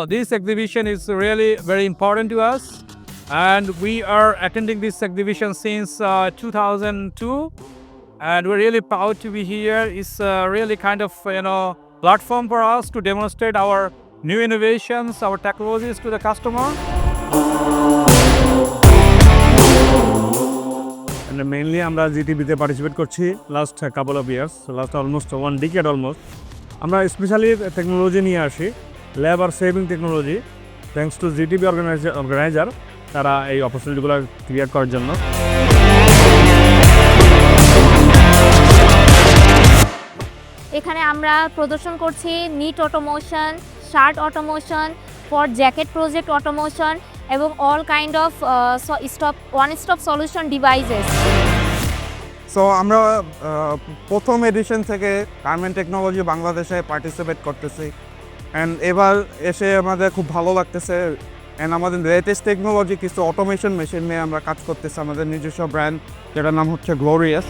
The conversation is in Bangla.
this exhibition is really very important to us, and we are attending this exhibition since 2002, and we're really proud to be here. It's really kind of platform for us to demonstrate our new innovations, our technologies to the customer. And mainly আমরা জিটিবিতে পার্টিসিপেট করছি last couple of years, last almost 1 decade almost. আমরা স্পেশালি টেকনোলজি নিয়ে আসি, labour saving technology, thanks to GTB organiser, তারা এই অপরচুনিটিগুলো ক্রিয়েট করার জন্য। এখানে আমরা প্রদর্শন করছি knit automation, shirt automation, for jacket project automation এবং all kind of one stop solution devices. So আমরা প্রথম এডিশন থেকে গার্মেন্ট টেকনোলজি বাংলাদেশে পার্টিসিপেট করতেছি, অ্যান্ড এবার এসে আমাদের খুব ভালো লাগতেছে। অ্যান্ড আমাদের লেটেস্ট টেকনোলজি কিছু অটোমেশন মেশিন নিয়ে আমরা কাজ করতেছি, আমাদের নিজস্ব ব্র্যান্ড যেটার নাম হচ্ছে গ্লোরিয়াস।